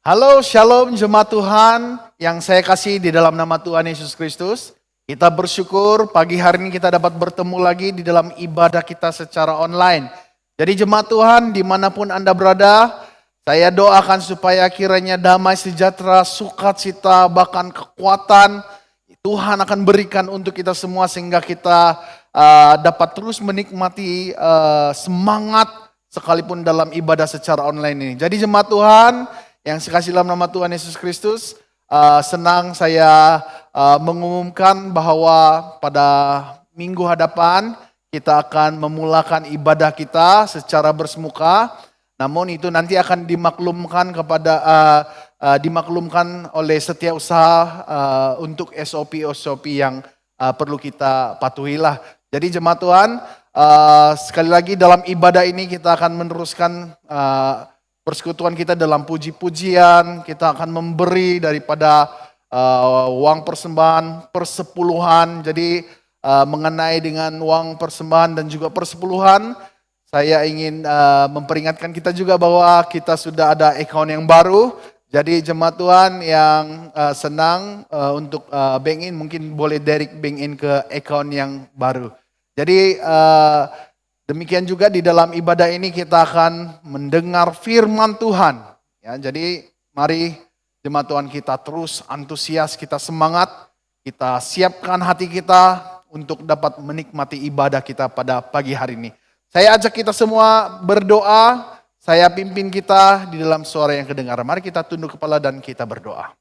Halo, shalom jemaat Tuhan yang saya kasih di dalam nama Tuhan Yesus Kristus. Kita bersyukur pagi hari ini kita dapat bertemu lagi di dalam ibadah kita secara online. Jadi jemaat Tuhan dimanapun Anda berada, saya doakan supaya kiranya damai sejahtera, sukacita, bahkan kekuatan Tuhan akan berikan untuk kita semua sehingga kita dapat terus menikmati semangat sekalipun dalam ibadah secara online ini. Jadi jemaat Tuhan, yang saya kasih dalam nama Tuhan Yesus Kristus, senang saya mengumumkan bahwa pada minggu hadapan kita akan memulakan ibadah kita secara bersemuka. Namun itu nanti akan dimaklumkan oleh setiap usaha untuk SOP yang perlu kita patuhilah. Jadi jemaat Tuhan, sekali lagi dalam ibadah ini kita akan meneruskan persekutuan kita dalam puji-pujian, kita akan memberi daripada uang persembahan persepuluhan. Jadi mengenai dengan uang persembahan dan juga persepuluhan, saya ingin memperingatkan kita juga bahwa kita sudah ada account yang baru. Jadi jemaat Tuhan yang senang untuk bank in, mungkin boleh direct bank in ke account yang baru. Jadi demikian juga di dalam ibadah ini kita akan mendengar firman Tuhan. Ya, jadi mari jemaat Tuhan kita terus antusias, kita semangat, kita siapkan hati kita untuk dapat menikmati ibadah kita pada pagi hari ini. Saya ajak kita semua berdoa, saya pimpin kita di dalam suara yang kedengaran. Mari kita tunduk kepala dan kita berdoa.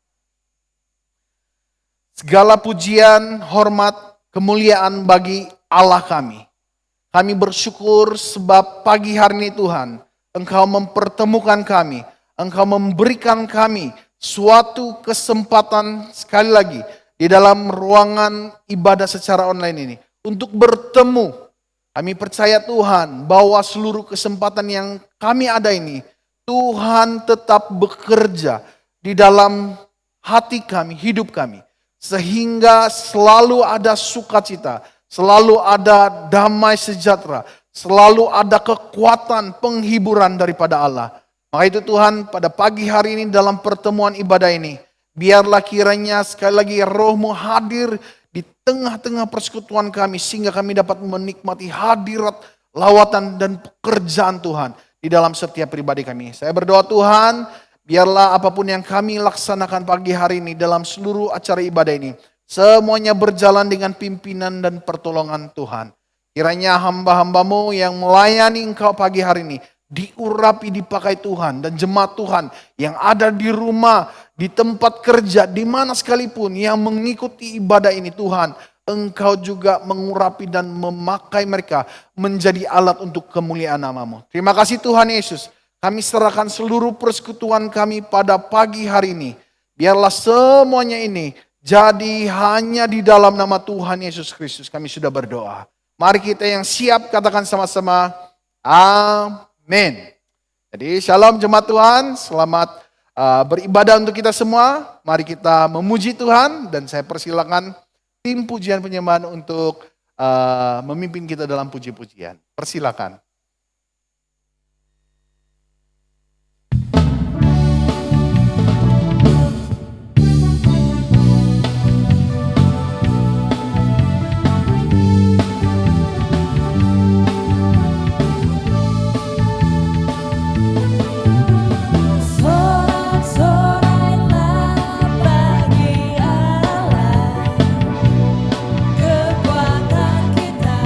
Segala pujian, hormat, kemuliaan bagi Allah kami. Kami bersyukur sebab pagi hari ini Tuhan, Engkau mempertemukan kami, Engkau memberikan kami suatu kesempatan sekali lagi di dalam ruangan ibadah secara online ini untuk bertemu. Kami percaya Tuhan bahwa seluruh kesempatan yang kami ada ini, Tuhan tetap bekerja di dalam hati kami, hidup kami. Sehingga selalu ada sukacita, selalu ada damai sejahtera, selalu ada kekuatan penghiburan daripada Allah. Maka itu Tuhan pada pagi hari ini dalam pertemuan ibadah ini, biarlah kiranya sekali lagi Roh-Mu hadir di tengah-tengah persekutuan kami, sehingga kami dapat menikmati hadirat, lawatan dan pekerjaan Tuhan di dalam setiap pribadi kami. Saya berdoa Tuhan, biarlah apapun yang kami laksanakan pagi hari ini dalam seluruh acara ibadah ini, semuanya berjalan dengan pimpinan dan pertolongan Tuhan. Kiranya hamba-hambamu yang melayani Engkau pagi hari ini diurapi, dipakai Tuhan. Dan jemaat Tuhan yang ada di rumah, di tempat kerja, di mana sekalipun yang mengikuti ibadah ini Tuhan, Engkau juga mengurapi dan memakai mereka menjadi alat untuk kemuliaan nama-Mu. Terima kasih Tuhan Yesus. Kami serahkan seluruh persekutuan kami pada pagi hari ini. Biarlah semuanya ini jadi hanya di dalam nama Tuhan Yesus Kristus kami sudah berdoa. Mari kita yang siap katakan sama-sama, amin. Jadi shalom jemaat Tuhan, selamat beribadah untuk kita semua. Mari kita memuji Tuhan dan saya persilakan tim pujian penyembahan untuk memimpin kita dalam puji-pujian. Persilakan. Kekuatan kita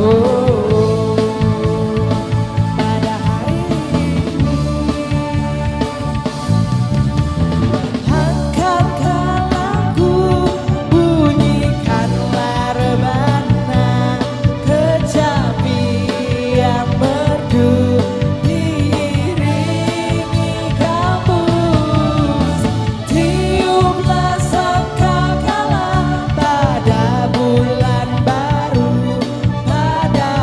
Oh, pada hari ini angkatkan lagu, bunyikanlah rebana, kecapi yang merdu diiringi gambus. Tiuplah sangkakala pada bulan baru, pada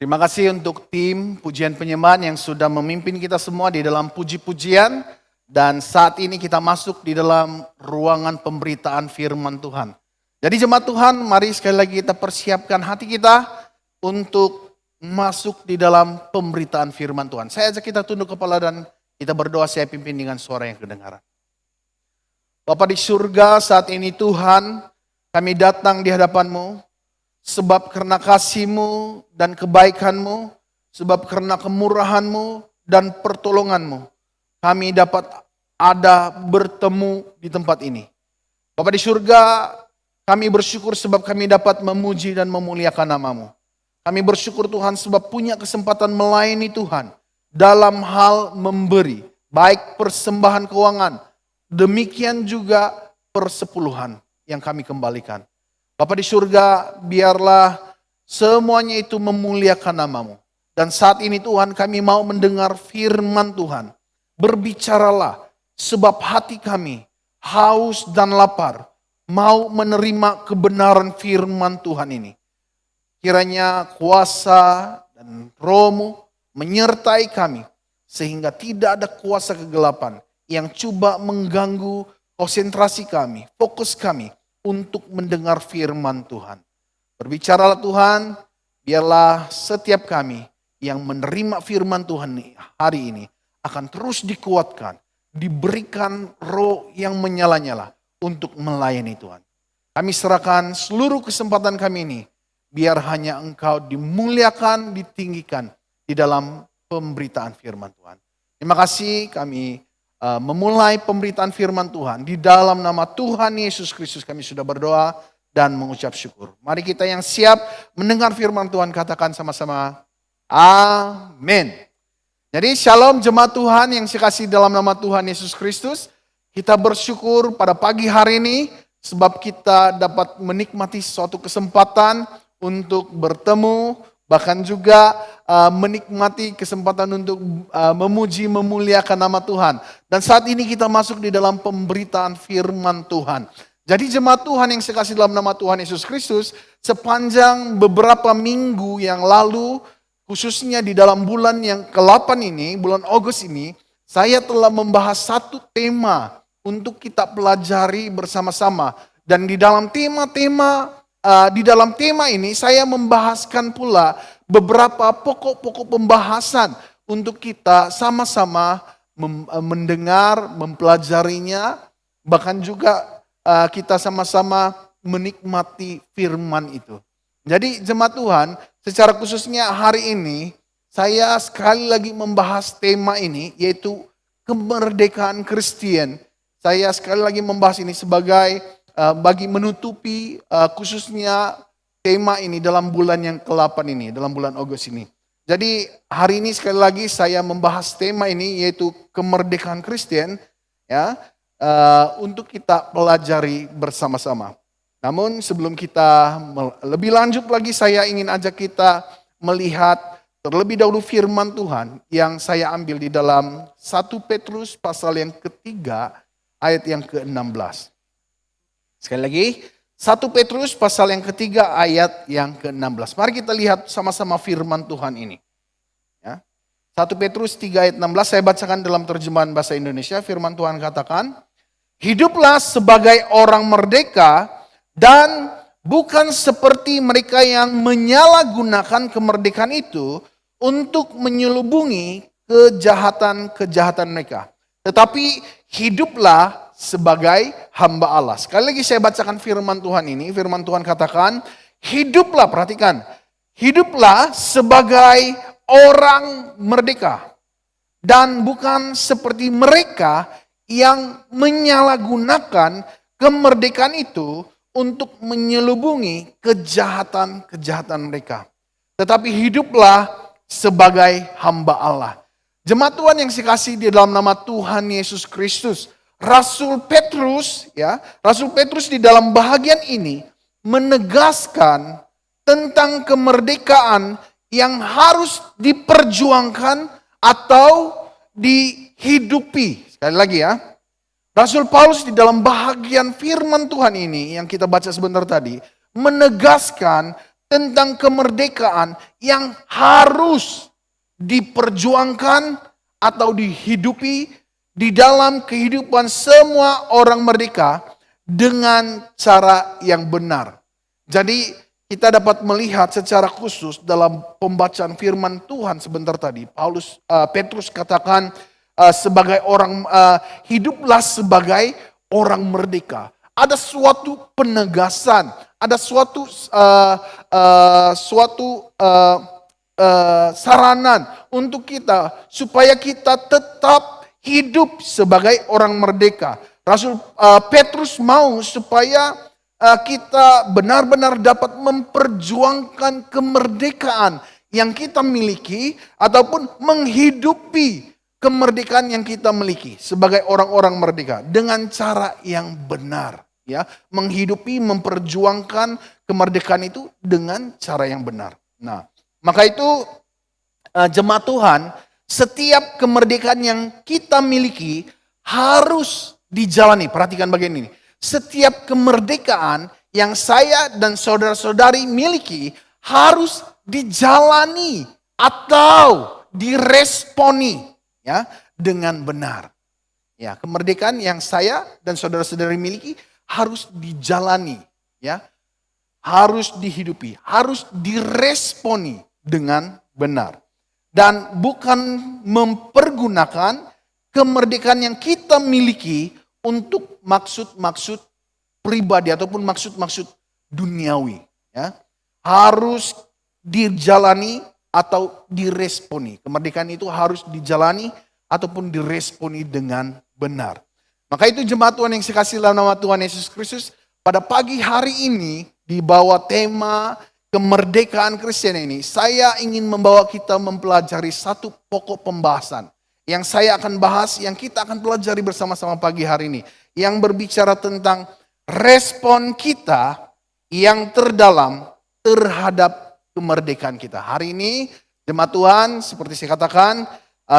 Terima kasih untuk tim pujian penyembahan yang sudah memimpin kita semua di dalam puji-pujian. Dan saat ini kita masuk di dalam ruangan pemberitaan firman Tuhan. Jadi jemaat Tuhan, mari sekali lagi kita persiapkan hati kita untuk masuk di dalam pemberitaan firman Tuhan. Saya ajak kita tunduk kepala dan kita berdoa, saya pimpin dengan suara yang kedengaran. Bapa di surga, saat ini Tuhan, kami datang di hadapan-Mu. Sebab karena kasih-Mu dan kebaikan-Mu, sebab karena kemurahan-Mu dan pertolongan-Mu, kami dapat ada bertemu di tempat ini. Bapa di surga, kami bersyukur sebab kami dapat memuji dan memuliakan nama-Mu. Kami bersyukur Tuhan sebab punya kesempatan melayani Tuhan dalam hal memberi, baik persembahan keuangan, demikian juga persepuluhan yang kami kembalikan. Bapa di surga, biarlah semuanya itu memuliakan nama-Mu. Dan saat ini Tuhan, kami mau mendengar firman Tuhan. Berbicaralah, sebab hati kami haus dan lapar, mau menerima kebenaran firman Tuhan ini. Kiranya kuasa dan Roh-Mu menyertai kami, sehingga tidak ada kuasa kegelapan yang coba mengganggu konsentrasi kami, fokus kami, untuk mendengar firman Tuhan. Berbicaralah Tuhan, biarlah setiap kami yang menerima firman Tuhan hari ini akan terus dikuatkan, diberikan roh yang menyala-nyala untuk melayani Tuhan. Kami serahkan seluruh kesempatan kami ini, biar hanya Engkau dimuliakan, ditinggikan di dalam pemberitaan firman Tuhan. Terima kasih, kami memulai pemberitaan firman Tuhan. Di dalam nama Tuhan Yesus Kristus kami sudah berdoa dan mengucap syukur. Mari kita yang siap mendengar firman Tuhan katakan sama-sama, amin. Jadi shalom jemaat Tuhan yang saya kasih dalam nama Tuhan Yesus Kristus. Kita bersyukur pada pagi hari ini sebab kita dapat menikmati suatu kesempatan untuk bertemu, bahkan juga menikmati kesempatan untuk memuji, memuliakan nama Tuhan. Dan saat ini kita masuk di dalam pemberitaan firman Tuhan. Jadi jemaat Tuhan yang saya kasih dalam nama Tuhan Yesus Kristus, sepanjang beberapa minggu yang lalu, khususnya di dalam bulan yang ke-8 ini, bulan Agustus ini, saya telah membahas satu tema untuk kita pelajari bersama-sama. Dan di dalam tema ini saya membahaskan pula beberapa pokok-pokok pembahasan untuk kita sama-sama mendengar, mempelajarinya, bahkan juga kita sama-sama menikmati firman itu. Jadi jemaat Tuhan, secara khususnya hari ini saya sekali lagi membahas tema ini, yaitu kemerdekaan Kristen. Saya sekali lagi membahas ini sebagai bagi menutupi khususnya tema ini dalam bulan yang ke-8 ini, dalam bulan Agustus ini. Jadi hari ini sekali lagi saya membahas tema ini yaitu kemerdekaan Kristen ya, untuk kita pelajari bersama-sama. Namun sebelum kita lebih lanjut lagi, saya ingin ajak kita melihat terlebih dahulu firman Tuhan yang saya ambil di dalam 1 Petrus pasal yang ketiga ayat yang ke-16. Sekali lagi, 1 Petrus pasal yang ketiga ayat yang ke-16. Mari kita lihat sama-sama firman Tuhan ini. Ya. 1 Petrus 3 ayat 16, saya bacakan dalam terjemahan bahasa Indonesia. Firman Tuhan katakan, hiduplah sebagai orang merdeka dan bukan seperti mereka yang menyalahgunakan kemerdekaan itu untuk menyelubungi kejahatan-kejahatan mereka. Tetapi hiduplah sebagai hamba Allah. Sekali lagi saya bacakan firman Tuhan ini. Firman Tuhan katakan, hiduplah, perhatikan. Hiduplah sebagai orang merdeka. Dan bukan seperti mereka yang menyalahgunakan kemerdekaan itu untuk menyelubungi kejahatan-kejahatan mereka. Tetapi hiduplah sebagai hamba Allah. Jemaat Tuhan yang saya kasih di dalam nama Tuhan Yesus Kristus. Rasul Petrus di dalam bahagian ini menegaskan tentang kemerdekaan yang harus diperjuangkan atau dihidupi. Sekali lagi ya. Rasul Paulus di dalam bahagian firman Tuhan ini yang kita baca sebentar tadi menegaskan tentang kemerdekaan yang harus diperjuangkan atau dihidupi di dalam kehidupan semua orang merdeka dengan cara yang benar. Jadi kita dapat melihat secara khusus dalam pembacaan firman Tuhan sebentar tadi, Petrus katakan sebagai orang hiduplah sebagai orang merdeka. Ada suatu penegasan, ada suatu saranan untuk kita supaya kita tetap hidup sebagai orang merdeka. Rasul Petrus mau supaya kita benar-benar dapat memperjuangkan kemerdekaan yang kita miliki ataupun menghidupi kemerdekaan yang kita miliki sebagai orang-orang merdeka dengan cara yang benar, ya, menghidupi, memperjuangkan kemerdekaan itu dengan cara yang benar. Nah, maka itu jemaat Tuhan, setiap kemerdekaan yang kita miliki harus dijalani. Perhatikan bagian ini. Setiap kemerdekaan yang saya dan saudara-saudari miliki harus dijalani atau diresponi, ya, dengan benar. Ya, kemerdekaan yang saya dan saudara-saudari miliki harus dijalani, ya. Harus dihidupi, harus diresponi dengan benar. Dan bukan mempergunakan kemerdekaan yang kita miliki untuk maksud-maksud pribadi ataupun maksud-maksud duniawi, ya. Harus dijalani atau diresponi. Kemerdekaan itu harus dijalani ataupun diresponi dengan benar. Maka itu jemaat Tuhan yang saya kasih dalam nama Tuhan Yesus Kristus, pada pagi hari ini di bawah tema kemerdekaan Kristen ini, saya ingin membawa kita mempelajari satu pokok pembahasan yang saya akan bahas, yang kita akan pelajari bersama-sama pagi hari ini. Yang berbicara tentang respon kita yang terdalam terhadap kemerdekaan kita. Hari ini jemaat Tuhan, seperti saya katakan,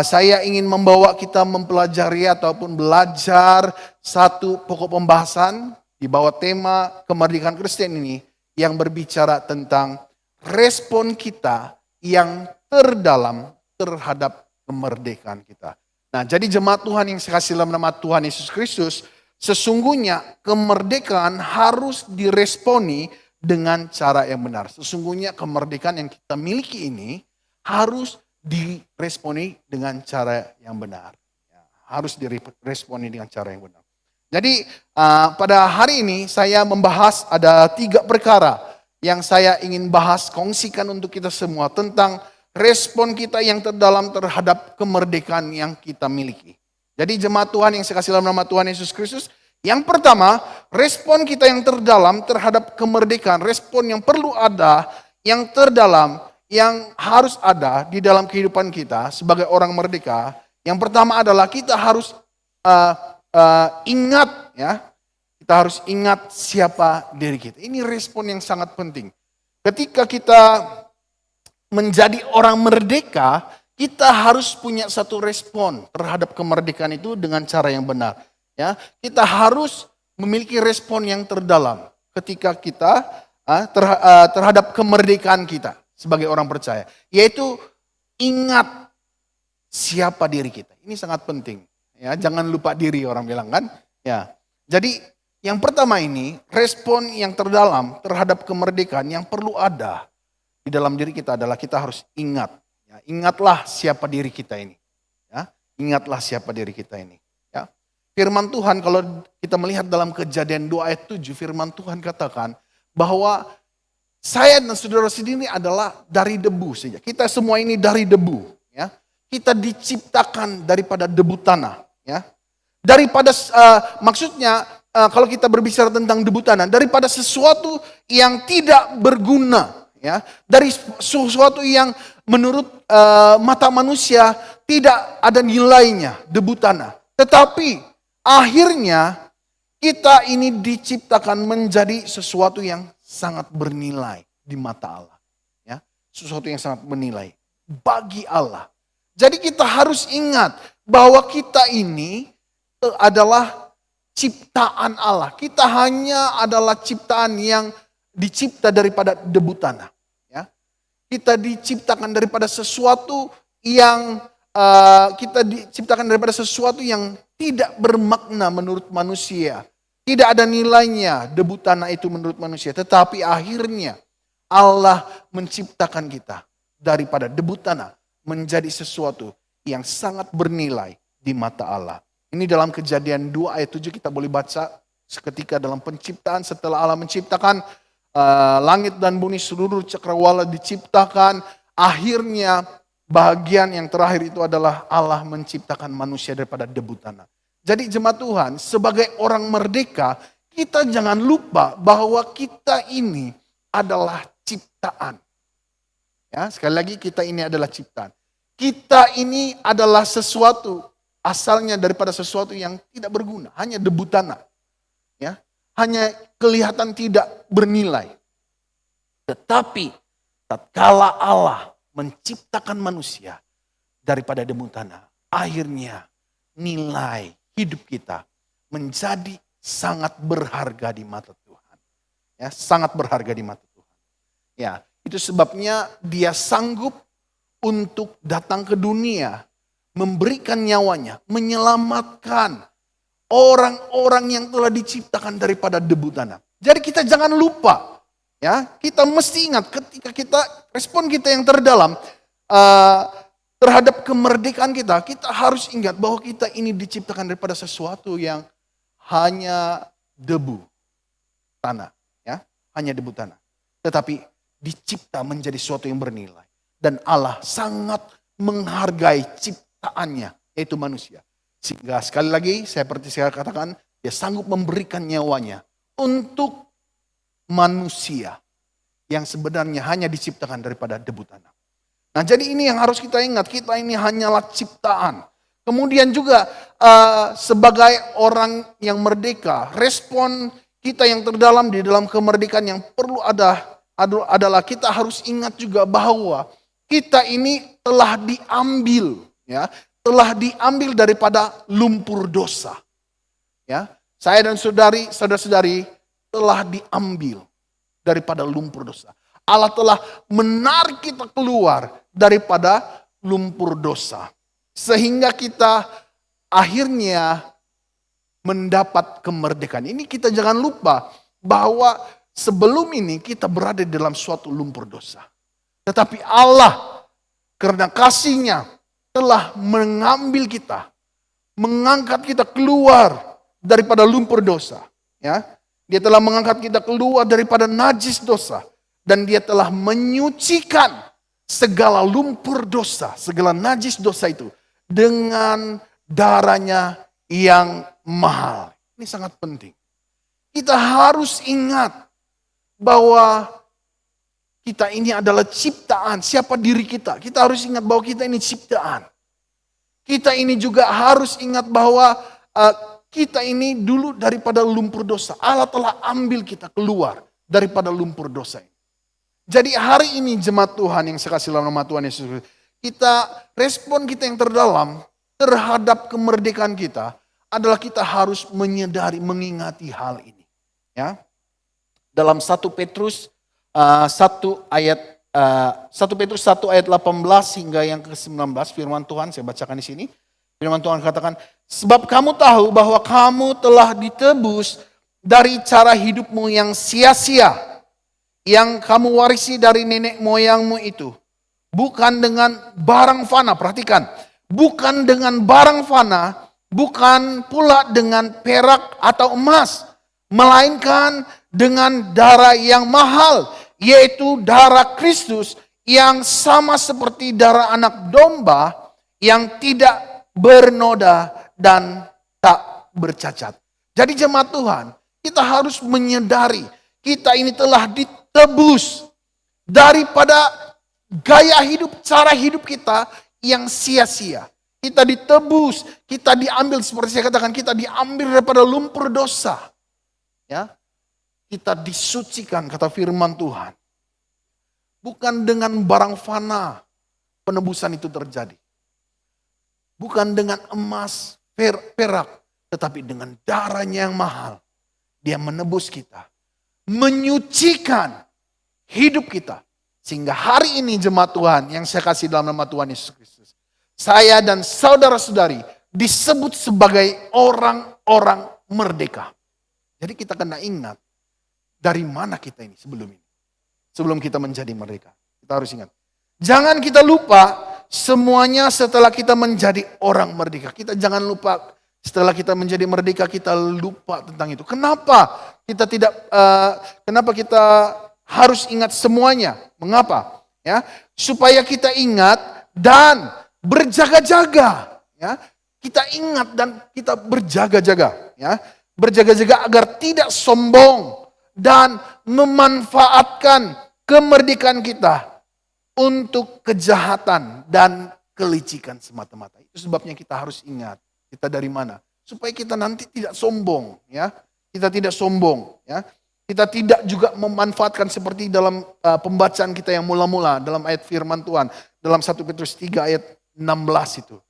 saya ingin membawa kita mempelajari ataupun belajar satu pokok pembahasan di bawah tema kemerdekaan Kristen ini yang berbicara tentang respon kita yang terdalam terhadap kemerdekaan kita. Nah, jadi jemaat Tuhan yang saya kasih dalam nama Tuhan Yesus Kristus, sesungguhnya kemerdekaan harus diresponi dengan cara yang benar. Sesungguhnya kemerdekaan yang kita miliki ini harus diresponi dengan cara yang benar. Ya, harus diresponi dengan cara yang benar. Jadi pada hari ini saya membahas ada 3 perkara yang saya ingin bahas, kongsikan untuk kita semua tentang respon kita yang terdalam terhadap kemerdekaan yang kita miliki. Jadi jemaat Tuhan yang saya kasih dalam nama Tuhan Yesus Kristus, yang pertama, respon kita yang terdalam terhadap kemerdekaan, respon yang perlu ada, yang terdalam, yang harus ada di dalam kehidupan kita sebagai orang merdeka. Yang pertama adalah kita harus ingat, ya, kita harus ingat siapa diri kita. Ini respon yang sangat penting. Ketika kita menjadi orang merdeka, kita harus punya satu respon terhadap kemerdekaan itu dengan cara yang benar. Ya, kita harus memiliki respon yang terdalam ketika kita terhadap kemerdekaan kita sebagai orang percaya, yaitu ingat siapa diri kita. Ini sangat penting. Ya, jangan lupa diri, orang bilang kan. Ya, jadi yang pertama ini respon yang terdalam terhadap kemerdekaan yang perlu ada di dalam diri kita adalah kita harus ingat. Ya, ingatlah siapa diri kita ini. Ya, ingatlah siapa diri kita ini. Ya, firman Tuhan kalau kita melihat dalam Kejadian 2 ayat 7, firman Tuhan katakan bahwa saya dan saudara sendiri adalah dari debu saja. Kita semua ini dari debu. Ya, kita diciptakan daripada debu tanah. Ya, daripada maksudnya kalau kita berbicara tentang debu tanah, daripada sesuatu yang tidak berguna. Ya, dari sesuatu yang menurut mata manusia tidak ada nilainya, debu tanah. Tetapi akhirnya kita ini diciptakan menjadi sesuatu yang sangat bernilai di mata Allah. Ya, sesuatu yang sangat bernilai bagi Allah. Jadi kita harus ingat bahwa kita ini adalah ciptaan Allah. Kita hanya adalah ciptaan yang dicipta daripada debu tanah. kita diciptakan daripada sesuatu yang tidak bermakna menurut manusia. Tidak ada nilainya debu tanah itu menurut manusia. Tetapi akhirnya Allah menciptakan kita daripada debu tanah menjadi sesuatu yang sangat bernilai di mata Allah. Ini dalam Kejadian 2 ayat 7 kita boleh baca seketika dalam penciptaan setelah Allah menciptakan langit dan bumi, seluruh cakrawala diciptakan. Akhirnya bagian yang terakhir itu adalah Allah menciptakan manusia daripada debu tanah. Jadi jemaat Tuhan, sebagai orang merdeka, kita jangan lupa bahwa kita ini adalah ciptaan. Ya, sekali lagi kita ini adalah ciptaan. Kita ini adalah sesuatu, asalnya daripada sesuatu yang tidak berguna, hanya debu tanah. Ya, hanya kelihatan tidak bernilai. Tetapi tatkala Allah menciptakan manusia daripada debu tanah, akhirnya nilai hidup kita menjadi sangat berharga di mata Tuhan. Ya, sangat berharga di mata Tuhan. Ya, itu sebabnya Dia sanggup untuk datang ke dunia, memberikan nyawanya, menyelamatkan orang-orang yang telah diciptakan daripada debu tanah. Jadi kita jangan lupa, ya, kita mesti ingat ketika kita respon kita yang terdalam terhadap kemerdekaan kita, kita harus ingat bahwa kita ini diciptakan daripada sesuatu yang hanya debu tanah, ya, hanya debu tanah. Tetapi dicipta menjadi sesuatu yang bernilai, dan Allah sangat menghargai ciptaannya, yaitu manusia. Sehingga sekali lagi seperti saya katakan, Dia sanggup memberikan nyawanya untuk manusia yang sebenarnya hanya diciptakan daripada debu tanah. Nah, jadi ini yang harus kita ingat, kita ini hanyalah ciptaan. Kemudian juga sebagai orang yang merdeka, respon kita yang terdalam di dalam kemerdekaan yang perlu adalah kita harus ingat juga bahwa kita ini telah diambil, ya, telah diambil daripada lumpur dosa. Ya, saya dan saudara-saudari telah diambil daripada lumpur dosa. Allah telah menarik kita keluar daripada lumpur dosa. Sehingga kita akhirnya mendapat kemerdekaan. Ini kita jangan lupa bahwa sebelum ini kita berada di dalam suatu lumpur dosa. Tetapi Allah karena kasih-Nya telah mengambil kita, mengangkat kita keluar daripada lumpur dosa. Ya, Dia telah mengangkat kita keluar daripada najis dosa. Dan Dia telah menyucikan segala lumpur dosa, segala najis dosa itu dengan darah-Nya yang mahal. Ini sangat penting. Kita harus ingat bahwa kita ini adalah ciptaan. Siapa diri kita? Kita harus ingat bahwa kita ini ciptaan. Kita ini juga harus ingat bahwa kita ini dulu daripada lumpur dosa. Allah telah ambil kita keluar daripada lumpur dosa ini. Jadi hari ini jemaat Tuhan yang saya kasih dalam nama Tuhan Yesus, respon kita yang terdalam terhadap kemerdekaan kita adalah kita harus menyadari, mengingati hal ini. Ya, dalam 1 Petrus 1 ayat 1 ayat 18 hingga yang ke-19 firman Tuhan saya bacakan di sini. Firman Tuhan katakan, sebab kamu tahu bahwa kamu telah ditebus dari cara hidupmu yang sia-sia yang kamu warisi dari nenek moyangmu itu. Bukan dengan barang fana, perhatikan. Bukan dengan barang fana, bukan pula dengan perak atau emas. Melainkan dengan darah yang mahal, yaitu darah Kristus yang sama seperti darah anak domba yang tidak bernoda dan tak bercacat. Jadi jemaat Tuhan, kita harus menyadari kita ini telah ditebus daripada gaya hidup, cara hidup kita yang sia-sia. Kita ditebus, kita diambil seperti saya katakan, kita diambil daripada lumpur dosa. Ya, kita disucikan kata firman Tuhan. Bukan dengan barang fana penebusan itu terjadi. Bukan dengan emas, perak, tetapi dengan darah-Nya yang mahal. Dia menebus kita, menyucikan hidup kita Sehingga hari ini jemaat Tuhan yang saya kasih dalam nama Tuhan Yesus Kristus. Saya dan saudara-saudari disebut sebagai orang-orang merdeka. Jadi kita kena ingat dari mana kita ini sebelum ini. Sebelum kita menjadi merdeka. Kita harus ingat. Jangan kita lupa semuanya setelah kita menjadi orang merdeka. Kita jangan lupa setelah kita menjadi merdeka kita lupa tentang itu. Kenapa kita harus ingat semuanya? Mengapa? Ya, supaya kita ingat dan berjaga-jaga. Ya, kita ingat dan kita berjaga-jaga. Ya, berjaga-jaga agar tidak sombong dan memanfaatkan kemerdekaan kita untuk kejahatan dan kelicikan semata-mata. Itu sebabnya kita harus ingat kita dari mana, supaya kita nanti tidak sombong, ya. Kita tidak sombong, ya. Kita tidak juga memanfaatkan seperti dalam pembacaan kita yang mula-mula dalam ayat firman Tuhan dalam 1 Petrus 3 ayat 16 itu,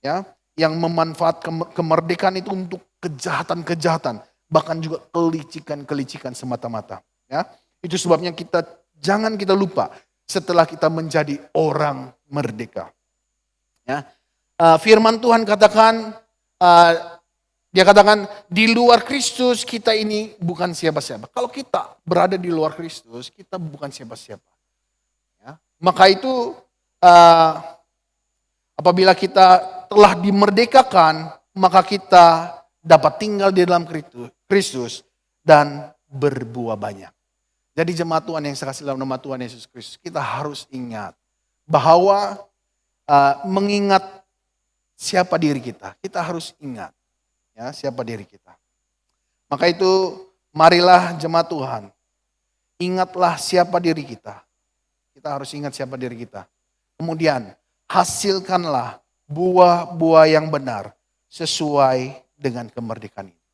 ya, yang memanfaatkan kemerdekaan itu untuk kejahatan-kejahatan, bahkan juga kelicikan-kelicikan semata-mata, ya. Itu sebabnya jangan kita lupa setelah kita menjadi orang merdeka. Ya. Firman Tuhan katakan, dia katakan di luar Kristus kita ini bukan siapa-siapa. Kalau kita berada di luar Kristus, kita bukan siapa-siapa. Ya. Maka itu apabila kita telah dimerdekakan, maka kita dapat tinggal di dalam Kristus dan berbuah banyak. Jadi jemaat Tuhan yang saya kasih dalam nama Tuhan Yesus Kristus, kita harus ingat bahwa mengingat siapa diri kita. Kita harus ingat ya siapa diri kita. Maka itu marilah jemaat Tuhan, ingatlah siapa diri kita. Kita harus ingat siapa diri kita. Kemudian hasilkanlah buah-buah yang benar sesuai dengan kemerdekaan ini.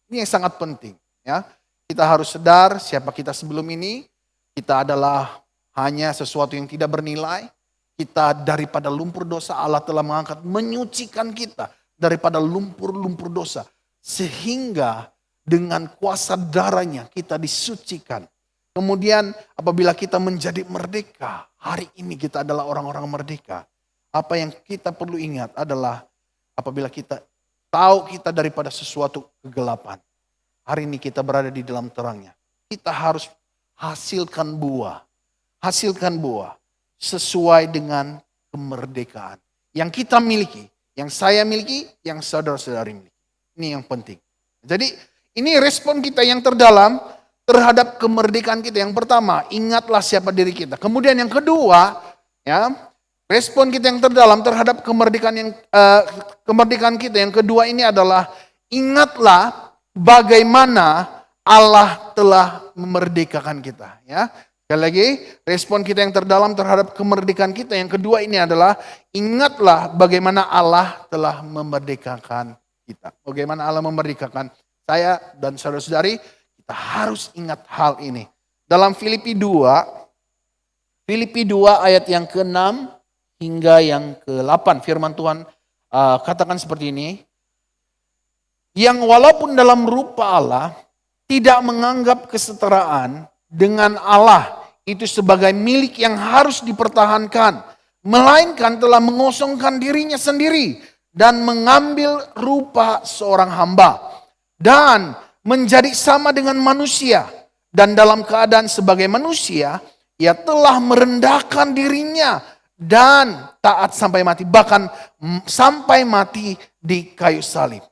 Ini yang sangat penting, ya. Kita harus sadar siapa kita sebelum ini. Kita adalah hanya sesuatu yang tidak bernilai. Kita daripada lumpur dosa Allah telah mengangkat, menyucikan kita daripada lumpur-lumpur dosa. Sehingga dengan kuasa darahnya kita disucikan. Kemudian apabila kita menjadi merdeka, hari ini kita adalah orang-orang merdeka. Apa yang kita perlu ingat adalah apabila kita tahu kita daripada sesuatu kegelapan. Hari ini kita berada di dalam terangnya. Kita harus hasilkan buah. Hasilkan buah sesuai dengan kemerdekaan. Yang kita miliki, yang saya miliki, yang saudara-saudari miliki. Ini yang penting. Jadi ini respon kita yang terdalam terhadap kemerdekaan kita. Yang pertama, ingatlah siapa diri kita. Kemudian yang kedua, ya, respon kita yang terdalam terhadap kemerdekaan kita. Yang kedua ini adalah ingatlah bagaimana Allah telah memerdekakan kita, ya. Sekali lagi, respon kita yang terdalam terhadap kemerdekaan kita. Yang kedua ini adalah ingatlah bagaimana Allah telah memerdekakan kita. Bagaimana Allah memerdekakan saya dan saudara-saudari, kita harus ingat hal ini. Dalam Filipi 2 ayat yang ke-6 hingga yang ke-8 firman Tuhan katakan seperti ini. Yang walaupun dalam rupa Allah tidak menganggap kesetaraan dengan Allah itu sebagai milik yang harus dipertahankan, melainkan telah mengosongkan dirinya sendiri dan mengambil rupa seorang hamba dan menjadi sama dengan manusia, dan dalam keadaan sebagai manusia ia telah merendahkan dirinya dan taat sampai mati, bahkan sampai mati di kayu salib.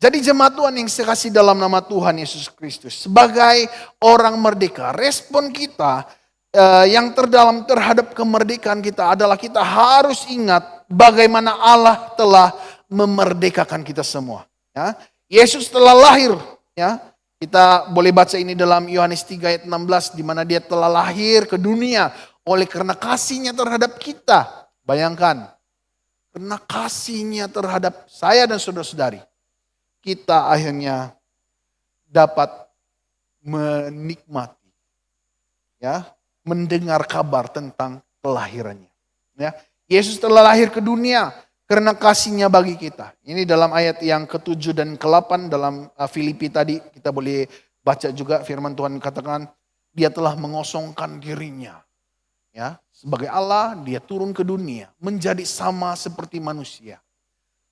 Jadi jemaat Tuhan yang saya kasih dalam nama Tuhan Yesus Kristus, sebagai orang merdeka, respon kita yang terdalam terhadap kemerdekaan kita adalah kita harus ingat bagaimana Allah telah memerdekakan kita semua. Ya. Yesus telah lahir, ya. Kita boleh baca ini dalam Yohanes 3 ayat 16, di mana dia telah lahir ke dunia oleh karena kasihnya terhadap kita. Bayangkan, karena kasihnya terhadap saya dan saudara-saudari, kita akhirnya dapat menikmati, ya, mendengar kabar tentang kelahirannya. Ya, Yesus telah lahir ke dunia karena kasihnya bagi kita. Ini dalam ayat yang ke-7 dan ke-8 dalam Filipi tadi kita boleh baca juga firman Tuhan katakan dia telah mengosongkan dirinya. Ya, sebagai Allah dia turun ke dunia menjadi sama seperti manusia.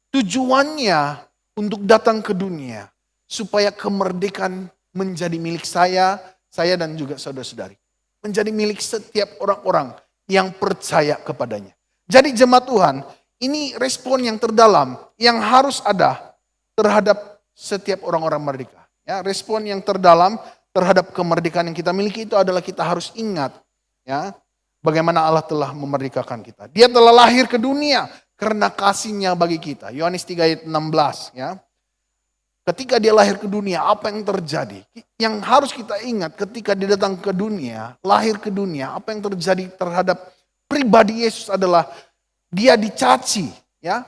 Tujuannya untuk datang ke dunia supaya kemerdekaan menjadi milik saya dan juga saudara-saudari. Menjadi milik setiap orang-orang yang percaya kepadanya. Jadi jemaat Tuhan, ini respon yang terdalam yang harus ada terhadap setiap orang-orang merdeka. Ya, respon yang terdalam terhadap kemerdekaan yang kita miliki itu adalah kita harus ingat ya, bagaimana Allah telah memerdekakan kita. Dia telah lahir ke dunia karena kasih-Nya bagi kita. Yohanes 3 ayat 16 ya. Ketika dia lahir ke dunia, apa yang terjadi? Yang harus kita ingat ketika dia datang ke dunia, lahir ke dunia, apa yang terjadi terhadap pribadi Yesus adalah dia dicaci, ya.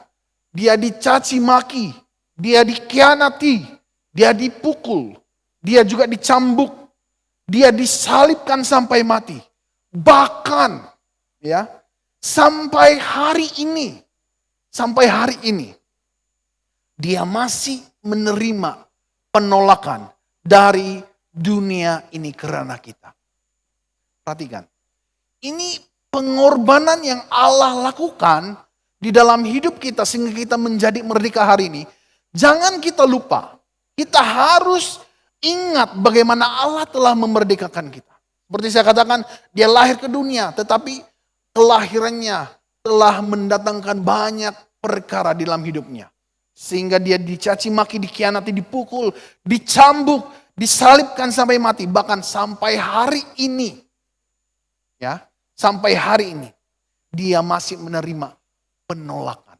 Dia dicaci maki, dia dikhianati, dia dipukul, dia juga dicambuk, dia disalibkan sampai mati. Bahkan ya, sampai hari ini dia masih menerima penolakan dari dunia ini karena kita. Perhatikan, ini pengorbanan yang Allah lakukan di dalam hidup kita sehingga kita menjadi merdeka hari ini. Jangan kita lupa, kita harus ingat bagaimana Allah telah memerdekakan kita. Seperti saya katakan, dia lahir ke dunia tetapi kelahirannya telah mendatangkan banyak perkara di dalam hidupnya. Sehingga dia dicaci maki, dikhianati, dipukul, dicambuk, disalibkan sampai mati. Bahkan sampai hari ini. Ya, sampai hari ini. Dia masih menerima penolakan.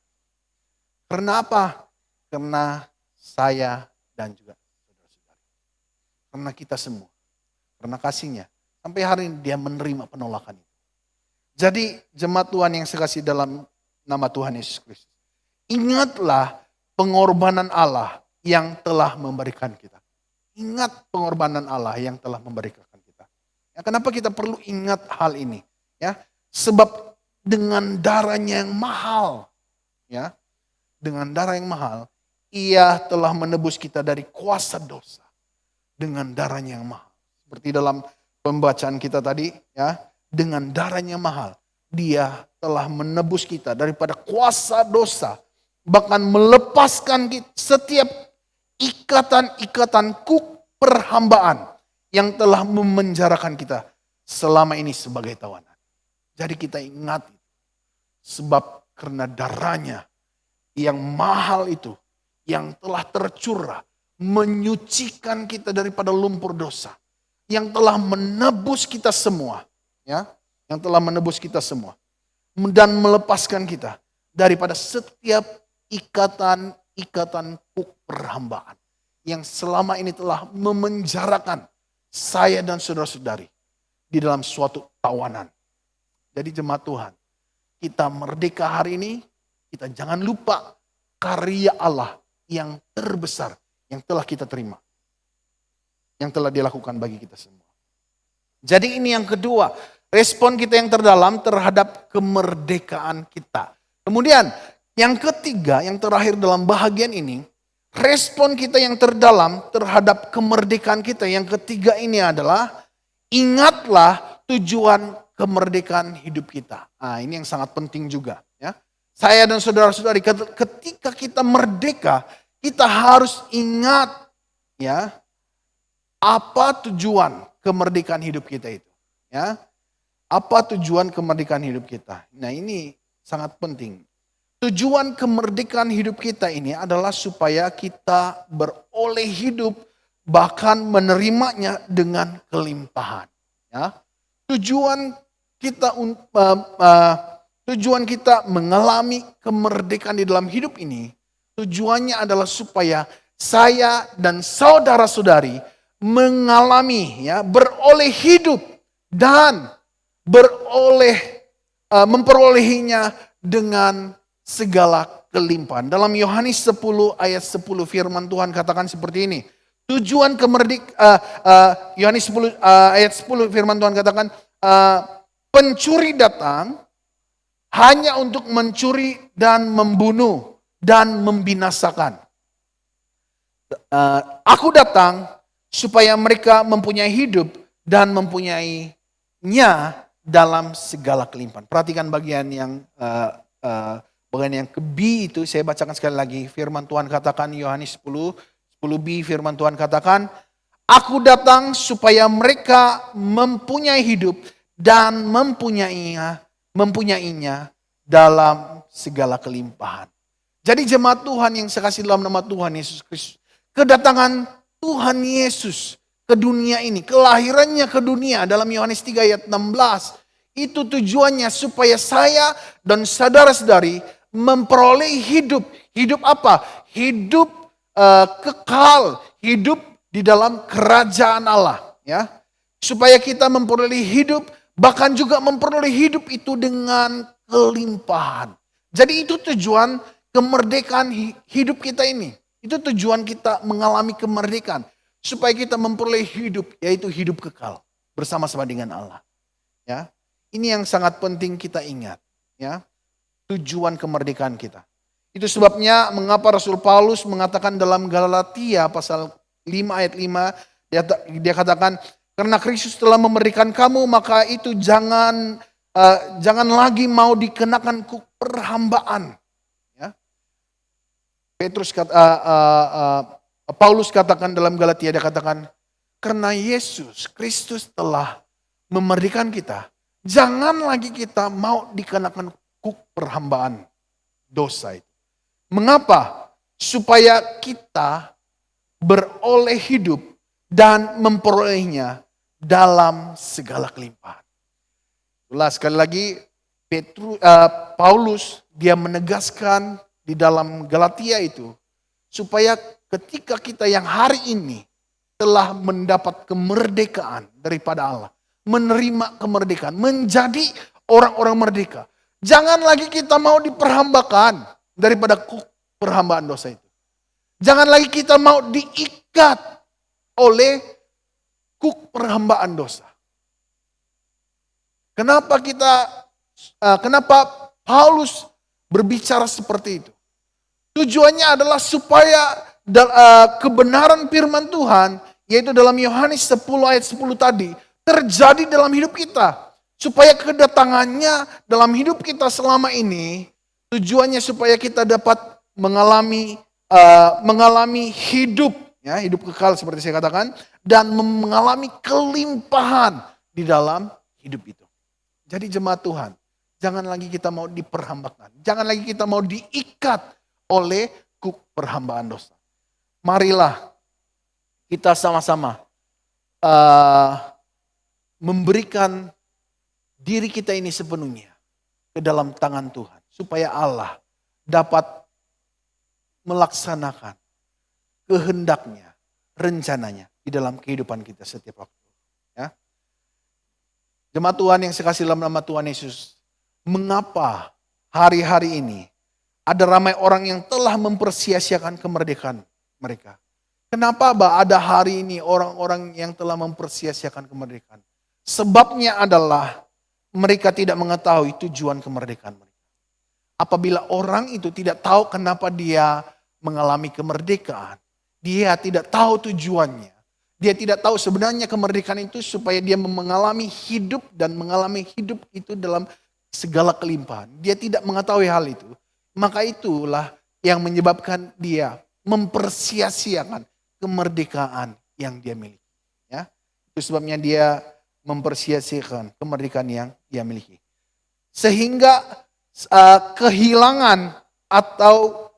Karena apa? Karena saya dan juga saudara-saudara. Karena kita semua. Karena kasih-Nya. Sampai hari ini dia menerima penolakan itu. Jadi jemaat Tuhan yang saya kasih dalam nama Tuhan Yesus Kristus. Ingatlah pengorbanan Allah yang telah memberikan kita. Ingat pengorbanan Allah yang telah memberikan kita. Ya, kenapa kita perlu ingat hal ini? Ya, sebab dengan darahnya yang mahal, ya, dengan darah yang mahal, Ia telah menebus kita dari kuasa dosa dengan darahnya yang mahal. Seperti dalam pembacaan kita tadi, ya, dengan darahnya mahal, Dia telah menebus kita daripada kuasa dosa. Bahkan melepaskan setiap ikatan-ikatan perhambaan yang telah memenjarakan kita selama ini sebagai tawanan. Jadi kita ingat sebab karena darahnya yang mahal itu yang telah tercurah menyucikan kita daripada lumpur dosa, yang telah menebus kita semua, ya, yang telah menebus kita semua dan melepaskan kita daripada setiap ikatan-ikatan perhambaan yang selama ini telah memenjarakan saya dan saudara-saudari di dalam suatu tawanan. Jadi jemaat Tuhan, kita merdeka hari ini, kita jangan lupa karya Allah yang terbesar yang telah kita terima. Yang telah dilakukan bagi kita semua. Jadi ini yang kedua, respon kita yang terdalam terhadap kemerdekaan kita. Kemudian yang ketiga, yang terakhir dalam bahagian ini, respon kita yang terdalam terhadap kemerdekaan kita. Yang ketiga ini adalah, ingatlah tujuan kemerdekaan hidup kita. Nah, ini yang sangat penting juga. Ya. Saya dan saudara-saudari, ketika kita merdeka, kita harus ingat ya apa tujuan kemerdekaan hidup kita itu. Ya, apa tujuan kemerdekaan hidup kita? Nah, ini sangat penting. Tujuan kemerdekaan hidup kita ini adalah supaya kita beroleh hidup bahkan menerimanya dengan kelimpahan. Ya. Tujuan kita mengalami kemerdekaan di dalam hidup ini, tujuannya adalah supaya saya dan saudara-saudari mengalami, ya, beroleh hidup dan memperolehinya dengan segala kelimpahan. Dalam Yohanes 10 ayat 10 firman Tuhan katakan seperti ini. Tujuan Yohanes 10 ayat 10 firman Tuhan katakan, pencuri datang hanya untuk mencuri dan membunuh dan membinasakan. Aku datang supaya mereka mempunyai hidup dan mempunyainya dalam segala kelimpahan. Perhatikan bagian yang ke B itu, saya bacakan sekali lagi. Firman Tuhan katakan, Yohanes 10b, firman Tuhan katakan, Aku datang supaya mereka mempunyai hidup dan mempunyainya dalam segala kelimpahan. Jadi jemaat Tuhan yang saya kasih dalam nama Tuhan Yesus Kristus, kedatangan Tuhan Yesus ke dunia ini, kelahirannya ke dunia dalam Yohanes 3 ayat 16, itu tujuannya supaya saya dan saudara-saudari memperoleh hidup. Hidup apa? Hidup kekal, hidup di dalam kerajaan Allah. Ya, supaya kita memperoleh hidup, bahkan juga memperoleh hidup itu dengan kelimpahan. Jadi itu tujuan kemerdekaan hidup kita ini. Itu tujuan kita mengalami kemerdekaan. Supaya kita memperoleh hidup, yaitu hidup kekal bersama-sama dengan Allah. Ya, ini yang sangat penting kita ingat. Ya, tujuan kemerdekaan kita. Itu sebabnya mengapa Rasul Paulus mengatakan dalam Galatia pasal 5 ayat 5, dia katakan, karena Kristus telah memerdekakan kamu, maka itu jangan lagi mau dikenakan perhambaan. Ya. Paulus katakan dalam Galatia, dia katakan, karena Yesus Kristus telah memerdekakan kita, jangan lagi kita mau dikenakan perhambaan dosa itu. Mengapa? Supaya kita beroleh hidup dan memperolehnya dalam segala kelimpahan. Itulah sekali lagi Paulus dia menegaskan di dalam Galatia itu supaya ketika kita yang hari ini telah mendapat kemerdekaan daripada Allah, menerima kemerdekaan, menjadi orang-orang merdeka, jangan lagi kita mau diperhambakan daripada perhambaan dosa itu. Jangan lagi kita mau diikat oleh perhambaan dosa. Kenapa Paulus berbicara seperti itu? Tujuannya adalah supaya kebenaran firman Tuhan, yaitu dalam Yohanes 10 ayat 10 tadi, terjadi dalam hidup kita. Supaya kedatangannya dalam hidup kita selama ini, tujuannya supaya kita dapat mengalami hidup, ya, hidup kekal seperti saya katakan, dan mengalami kelimpahan di dalam hidup itu. Jadi jemaat Tuhan, jangan lagi kita mau diperhambakan, jangan lagi kita mau diikat oleh perhambaan dosa. Marilah kita sama-sama memberikan diri kita ini sepenuhnya ke dalam tangan Tuhan, supaya Allah dapat melaksanakan kehendaknya, rencananya di dalam kehidupan kita setiap waktu. Ya. Jemaat Tuhan yang saya kasih dalam nama Tuhan Yesus, mengapa hari-hari ini ada ramai orang yang telah mempersia-siakan kemerdekaan mereka? Kenapa ada hari ini orang-orang yang telah mempersia-siakan kemerdekaan? Sebabnya adalah mereka tidak mengetahui tujuan kemerdekaan mereka. Apabila orang itu tidak tahu kenapa dia mengalami kemerdekaan, dia tidak tahu tujuannya. Dia tidak tahu sebenarnya kemerdekaan itu supaya dia mengalami hidup dan mengalami hidup itu dalam segala kelimpahan. Dia tidak mengetahui hal itu. Maka itulah yang menyebabkan dia mempersia-siakan kemerdekaan yang dia miliki. Ya, itu sebabnya dia mempersia-siakan kemerdekaan yang dia miliki. Sehingga kehilangan atau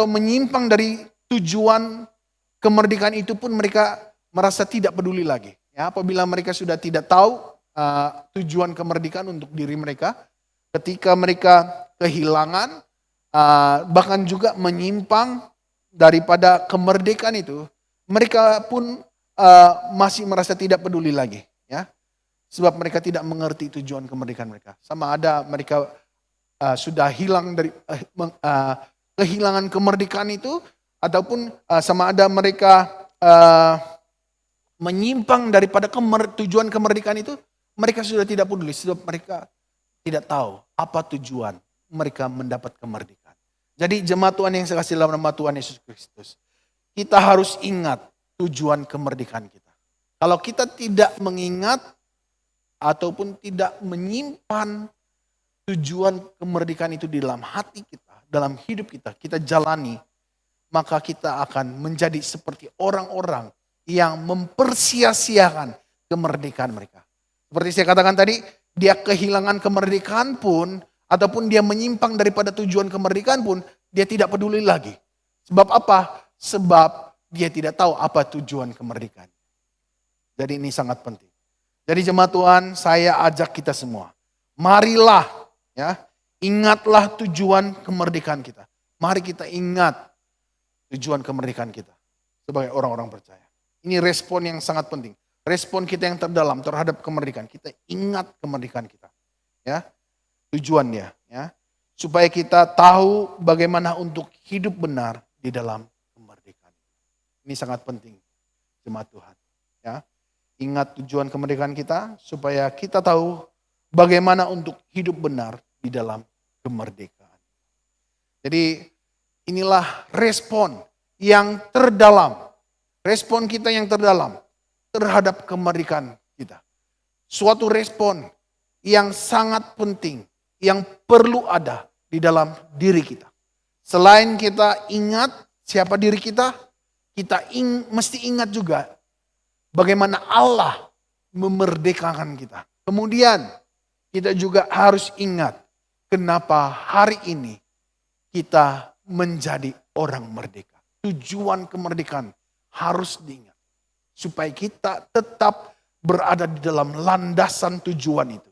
menyimpang dari tujuan kemerdekaan itu pun mereka merasa tidak peduli lagi. Ya, apabila mereka sudah tidak tahu tujuan kemerdekaan untuk diri mereka, ketika mereka kehilangan bahkan juga menyimpang daripada kemerdekaan itu, mereka pun masih merasa tidak peduli lagi. Ya, sebab mereka tidak mengerti tujuan kemerdekaan mereka. Sama ada mereka sudah hilang dari kehilangan kemerdekaan itu, ataupun sama ada mereka menyimpang daripada tujuan kemerdekaan itu, mereka sudah tidak peduli sebab mereka tidak tahu apa tujuan mereka mendapat kemerdekaan. Jadi jemaat Tuhan yang saya kasih dalam nama Tuhan Yesus Kristus, kita harus ingat tujuan kemerdekaan kita. Kalau kita tidak mengingat ataupun tidak menyimpan tujuan kemerdekaan itu di dalam hati kita, dalam hidup kita, kita jalani, maka kita akan menjadi seperti orang-orang yang mempersia-siakan kemerdekaan mereka. Seperti saya katakan tadi, dia kehilangan kemerdekaan pun, ataupun dia menyimpang daripada tujuan kemerdekaan pun, dia tidak peduli lagi. Sebab apa? Sebab dia tidak tahu apa tujuan kemerdekaan. Jadi ini sangat penting. Jadi jemaat Tuhan, saya ajak kita semua. Marilah, ya, ingatlah tujuan kemerdekaan kita. Mari kita ingat tujuan kemerdekaan kita sebagai orang-orang percaya. Ini respon yang sangat penting. Respon kita yang terdalam terhadap kemerdekaan. Kita ingat kemerdekaan kita. Ya, tujuannya, ya, supaya kita tahu bagaimana untuk hidup benar di dalam kemerdekaan. Ini sangat penting, jemaat Tuhan. Ya, ingat tujuan kemerdekaan kita supaya kita tahu bagaimana untuk hidup benar di dalam kemerdekaan. Jadi inilah respon yang terdalam. Respon kita yang terdalam terhadap kemerdekaan kita. Suatu respon yang sangat penting, yang perlu ada di dalam diri kita. Selain kita ingat siapa diri kita, kita mesti ingat juga bagaimana Allah memerdekakan kita. Kemudian kita juga harus ingat kenapa hari ini kita menjadi orang merdeka. Tujuan kemerdekaan harus diingat. Supaya kita tetap berada di dalam landasan tujuan itu.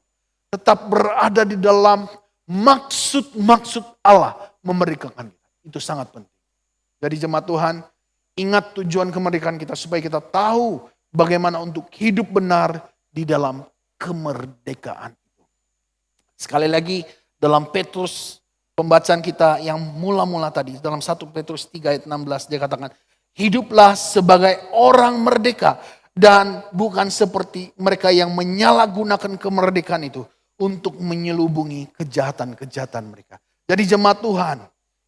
Tetap berada di dalam maksud-maksud Allah memerdekakan kita. Itu sangat penting. Jadi jemaat Tuhan, ingat tujuan kemerdekaan kita supaya kita tahu bagaimana untuk hidup benar di dalam kemerdekaan itu. Sekali lagi dalam Petrus, pembacaan kita yang mula-mula tadi, dalam 1 Petrus 3 ayat 16 dia katakan, hiduplah sebagai orang merdeka dan bukan seperti mereka yang menyalahgunakan kemerdekaan itu untuk menyelubungi kejahatan-kejahatan mereka. Jadi jemaat Tuhan,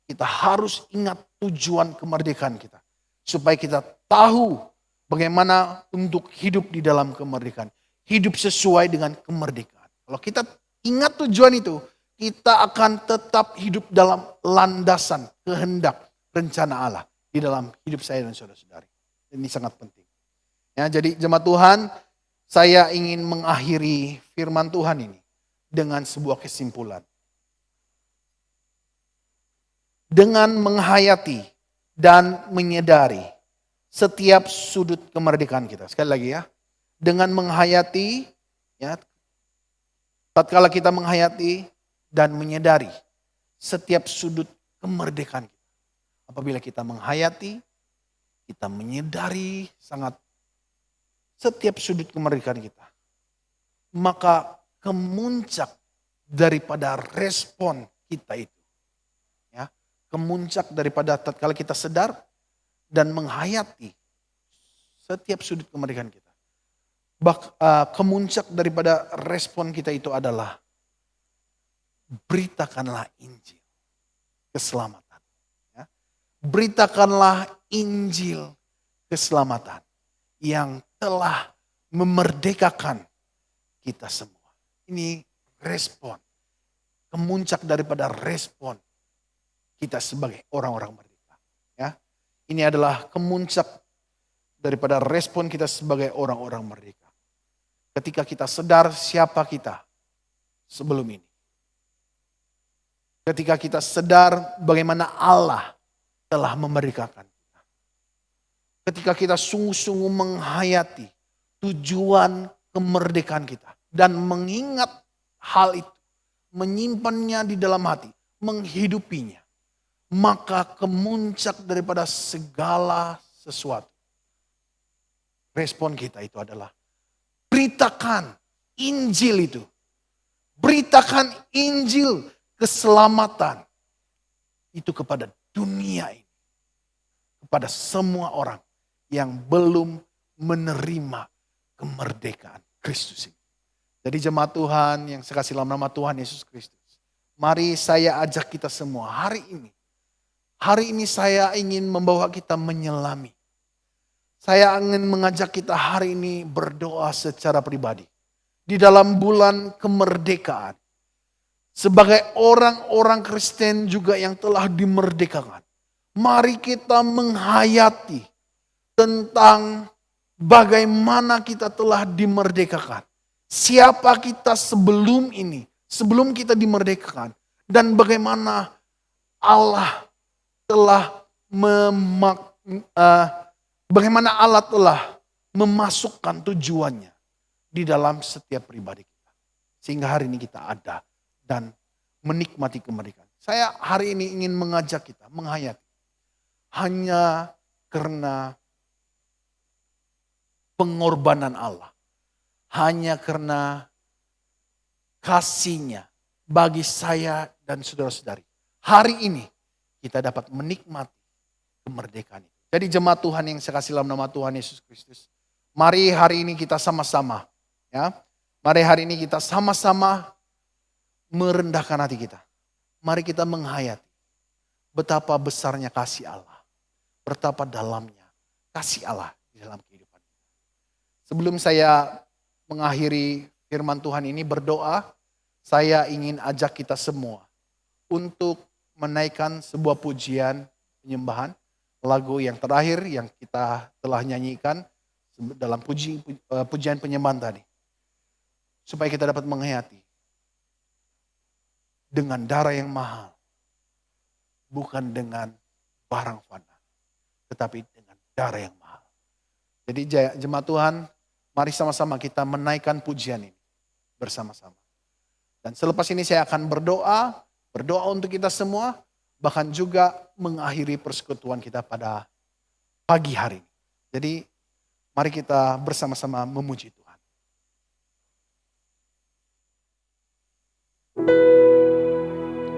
kita harus ingat tujuan kemerdekaan kita. Supaya kita tahu bagaimana untuk hidup di dalam kemerdekaan. Hidup sesuai dengan kemerdekaan. Kalau kita ingat tujuan itu, kita akan tetap hidup dalam landasan, kehendak, rencana Allah. Di dalam hidup saya dan saudara-saudari. Ini sangat penting. Ya, jadi jemaat Tuhan, saya ingin mengakhiri firman Tuhan ini dengan sebuah kesimpulan. Dengan menghayati dan menyadari setiap sudut kemerdekaan kita. Sekali lagi ya. Dengan menghayati, ya, tatkala kita menghayati dan menyadari setiap sudut kemerdekaan kita. Apabila kita menghayati, kita menyadari sangat setiap sudut kemerdekaan kita. Maka kemuncak daripada respon kita itu. Ya, kemuncak daripada tatkala kita sadar dan menghayati setiap sudut kemerdekaan kita. Kemuncak daripada respon kita itu adalah beritakanlah Injil keselamatan. Beritakanlah Injil keselamatan yang telah memerdekakan kita semua. Ini respon, kemuncak daripada respon kita sebagai orang-orang merdeka. Ya, ini adalah kemuncak daripada respon kita sebagai orang-orang merdeka. Ketika kita sadar siapa kita sebelum ini. Ketika kita sadar bagaimana Allah telah memerdekakan kita. Ketika kita sungguh-sungguh menghayati tujuan kemerdekaan kita. Dan mengingat hal itu. Menyimpannya di dalam hati. Menghidupinya. Maka kemuncak daripada segala sesuatu. Respon kita itu adalah beritakan Injil itu. Beritakan Injil keselamatan. Itu kepada dunia ini. Kepada semua orang yang belum menerima kemerdekaan Kristus ini. Jadi jemaat Tuhan yang saya kasih dalam nama Tuhan Yesus Kristus. Mari saya ajak kita semua hari ini. Hari ini saya ingin membawa kita menyelami Saya ingin mengajak kita hari ini berdoa secara pribadi. Di dalam bulan kemerdekaan. Sebagai orang-orang Kristen juga yang telah dimerdekakan. Mari kita menghayati tentang bagaimana kita telah dimerdekakan. Siapa kita sebelum ini, sebelum kita dimerdekakan. Dan bagaimana Allah telah bagaimana Allah telah memasukkan tujuannya di dalam setiap pribadi kita. Sehingga hari ini kita ada dan menikmati kemerdekaan. Saya hari ini ingin mengajak kita menghayati. Hanya karena pengorbanan Allah. Hanya karena kasih-Nya bagi saya dan saudara-saudari. Hari ini kita dapat menikmati kemerdekaan itu. Jadi jemaat Tuhan yang saya kasih dalam nama Tuhan Yesus Kristus. Mari hari ini kita sama-sama. Ya, mari hari ini kita sama-sama merendahkan hati kita. Mari kita menghayati betapa besarnya kasih Allah. Betapa dalamnya kasih Allah di dalam kehidupan kita. Sebelum saya mengakhiri firman Tuhan ini berdoa, saya ingin ajak kita semua untuk menaikkan sebuah pujian penyembahan, lagu yang terakhir yang kita telah nyanyikan dalam pujian penyembahan tadi. Supaya kita dapat menghayati dengan darah yang mahal, bukan dengan barang fana, tetapi dengan darah yang mahal. Jadi jemaat Tuhan, mari sama-sama kita menaikkan pujian ini bersama-sama. Dan selepas ini saya akan berdoa untuk kita semua, bahkan juga mengakhiri persekutuan kita pada pagi hari ini. Jadi mari kita bersama-sama memuji Tuhan.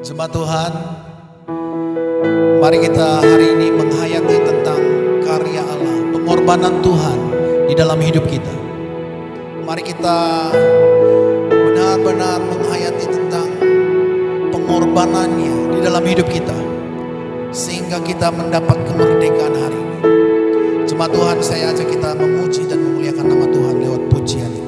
Jemaat Tuhan, mari kita hari ini menghayati tentang karya Allah, pengorbanan Tuhan di dalam hidup kita. Mari kita benar-benar menghayati tentang pengorbanannya di dalam hidup kita. Sehingga kita mendapat kemerdekaan hari ini. Jemaat Tuhan, saya ajak kita memuji dan memuliakan nama Tuhan lewat pujian ini.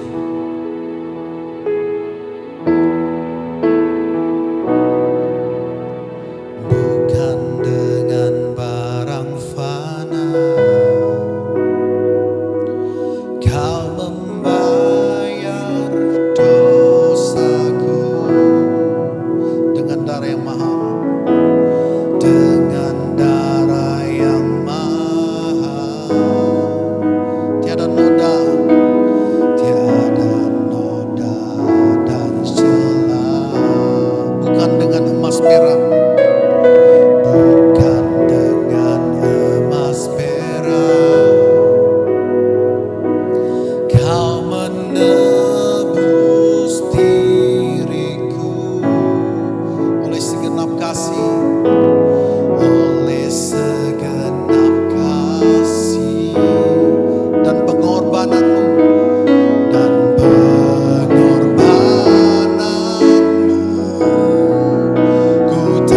Ku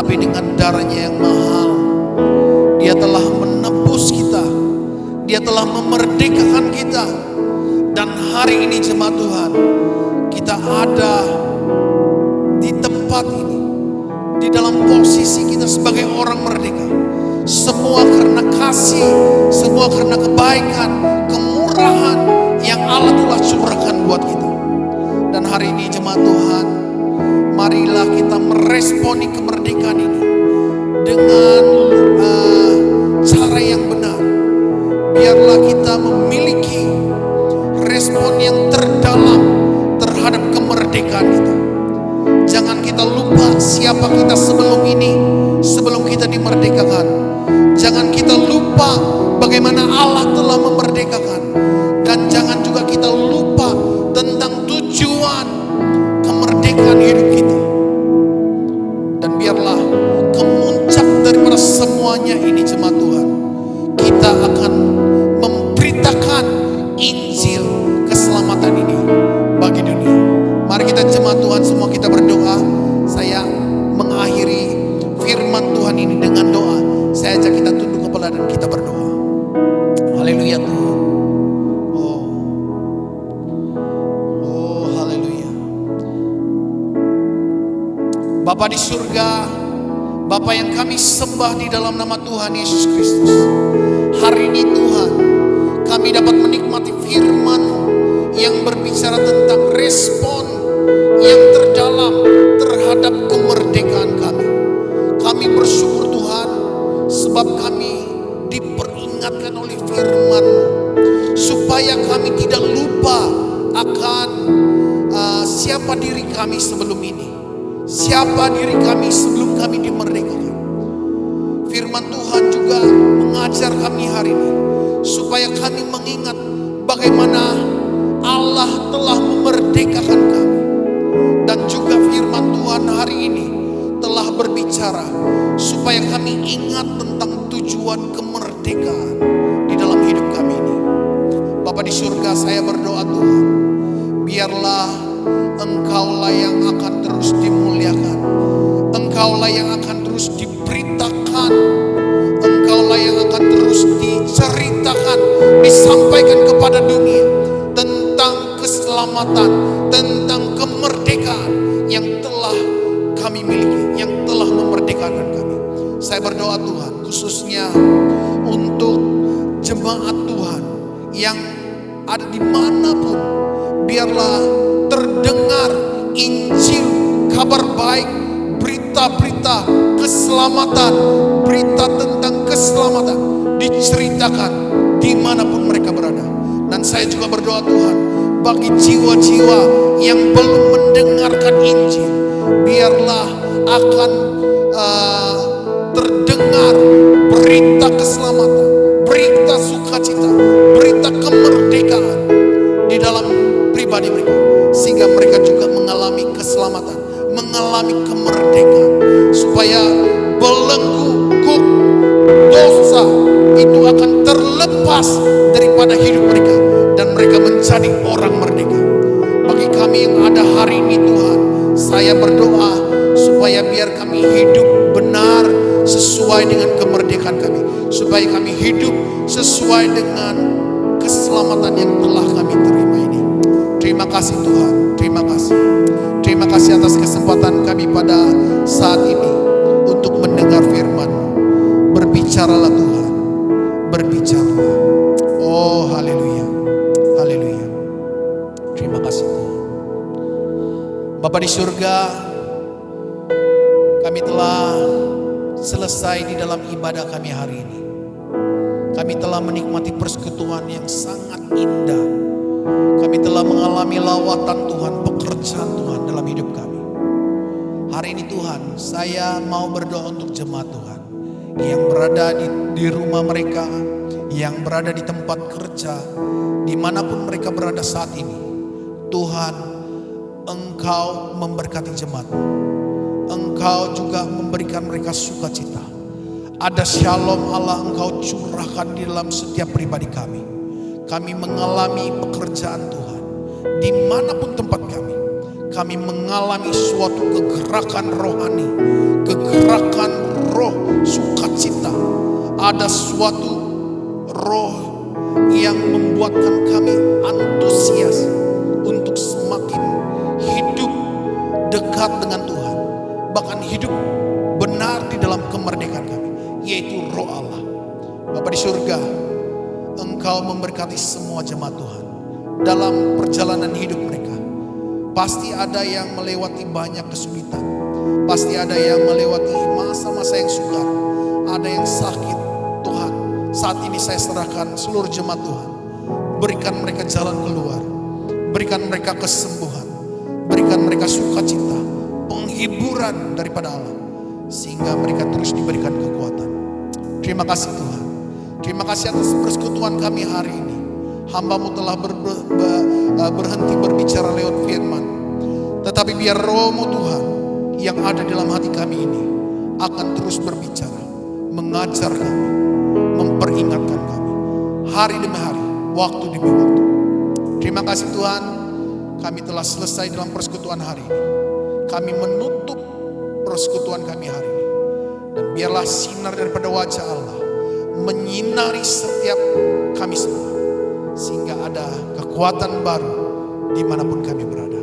Tetapi dengan darahnya yang mahal, Dia telah menebus kita, Dia telah memerdekakan kita. Dan hari ini jemaat Tuhan, kita ada di tempat ini, di dalam posisi kita sebagai orang merdeka. Semua karena kasih, semua karena kebaikan, kemurahan yang Allah telah curahkan buat kita. Dan hari ini jemaat Tuhan, marilah kita meresponi kemerdekaan ini dengan cara yang benar. Biarlah kita memiliki respon yang terdalam terhadap kemerdekaan itu. Jangan kita lupa siapa kita sebelum ini, sebelum kita dimerdekakan. Jangan kita lupa bagaimana Allah telah memerdekakan. Dan jangan juga kita lupa tentang tujuan kemerdekaan hidup kita. Dan biarlah kemuncak daripada semuanya ini jemaat Tuhan, kita akan memberitakan Injil keselamatan ini bagi dunia. Mari kita jemaat Tuhan semua kita berdoa. Saya mengakhiri firman Tuhan ini dengan doa. Saya ajak kita tunduk kepala dan kita berdoa. Haleluya Tuhan. Oh haleluya. Bapa di surga, Bapa yang kami sembah di dalam nama Tuhan Yesus Kristus. Hari ini Tuhan, kami dapat menikmati firman yang berbicara tentang respon yang terdalam terhadap kemerdekaan kami. Kami bersyukur Tuhan, sebab kami diperingatkan oleh firman-Mu, supaya kami tidak lupa akan siapa diri kami sebelum ini, siapa diri kami sebelum kami dimerdekakan. Firman Tuhan juga mengajar kami hari ini, supaya kami mengingat bagaimana Allah telah memerdekakan kami. Dan juga firman Tuhan hari ini telah berbicara supaya kami ingat tentang tujuan kemerdekaan di dalam hidup kami ini. Bapa di surga, saya berdoa Tuhan, biarlah Engkaulah yang akan terus dimuliakan, Engkaulah yang akan terus diberitakan, Engkaulah yang akan terus diceritakan, disampaikan kepada dunia tentang keselamatan, tentang kemerdekaan yang telah kami miliki, yang telah memerdekakan kami. Saya berdoa Tuhan, khususnya untuk jemaat Tuhan yang ada dimanapun, biarlah terdengar Injil, kabar baik, berita-berita keselamatan, berita tentang keselamatan diceritakan dimanapun mereka berada. Dan saya juga berdoa Tuhan, bagi jiwa-jiwa yang belum mendengarkan Injil, biarlah akan terdengar berita keselamatan, berita sukacita, berita kemerdekaan di dalam pribadi mereka, sehingga mereka juga mengalami keselamatan, mengalami kemerdekaan, supaya belenggu dosa itu akan terlepas daripada hidup mereka dan mereka menjadi orang merdeka. Bagi kami yang ada hari ini Tuhan, saya berdoa supaya biar kami hidup benar sesuai dengan kemerdekaan kami, supaya kami hidup sesuai dengan keselamatan yang telah kami terima ini. Terima kasih Tuhan, terima kasih. Terima kasih atas kesempatan kami pada saat ini untuk mendengar firman-Mu. Berbicaralah Tuhan, berbicaralah. Oh haleluya, haleluya. Terima kasih Tuhan. Bapa di surga, kami telah selesai di dalam ibadah kami hari ini. Kami telah menikmati persekutuan yang sangat indah. Kami telah mengalami lawatan Tuhan, pekerjaan Tuhan dalam hidup kami. Hari ini Tuhan, saya mau berdoa untuk jemaat Tuhan yang berada di rumah mereka, yang berada di tempat kerja, dimanapun mereka berada saat ini. Tuhan, Engkau memberkati jemaat, Engkau juga memberikan mereka sukacita. Ada shalom Allah Engkau curahkan di dalam setiap pribadi kami. Kami mengalami pekerjaan Tuhan, dimanapun tempat kami mengalami suatu kegerakan rohani, kegerakan roh sukacita. Ada suatu roh yang membuatkan kami antusias untuk semakin hidup dekat dengan Tuhan. Bahkan hidup benar di dalam kemerdekaan kami, yaitu roh Allah. Bapa di surga, Engkau memberkati semua jemaat Tuhan dalam perjalanan hidup mereka. Pasti ada yang melewati banyak kesulitan. Pasti ada yang melewati masa-masa yang sukar. Ada yang sakit. Tuhan, saat ini saya serahkan seluruh jemaat Tuhan. Berikan mereka jalan keluar. Berikan mereka kesembuhan. Berikan mereka sukacita, penghiburan daripada Allah. Sehingga mereka terus diberikan kekuatan. Terima kasih Tuhan. Terima kasih atas persekutuan kami hari ini. Hamba-Mu telah berhenti berbicara lewat firman. Tetapi biar roh-Mu Tuhan yang ada dalam hati kami ini akan terus berbicara, mengajar kami, memperingatkan kami hari demi hari, waktu demi waktu. Terima kasih Tuhan, kami telah selesai dalam persekutuan hari ini. Kami menutup persekutuan kami hari ini. Dan biarlah sinar daripada wajah Allah menyinari setiap kami semua, sehingga ada kekuatan baru dimanapun kami berada.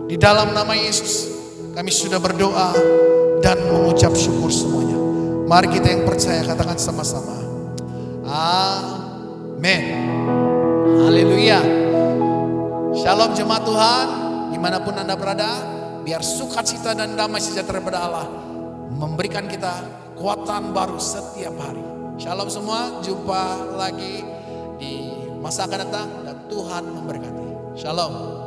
Di dalam nama Yesus kami sudah berdoa dan mengucap syukur semuanya. Mari kita yang percaya katakan sama-sama, amin. Haleluya. Shalom jemaat Tuhan, dimanapun Anda berada, biar sukacita dan damai sejahtera daripada Allah memberikan kita kekuatan baru setiap hari. Shalom semua, jumpa lagi di masa akan datang dan Tuhan memberkati. Shalom.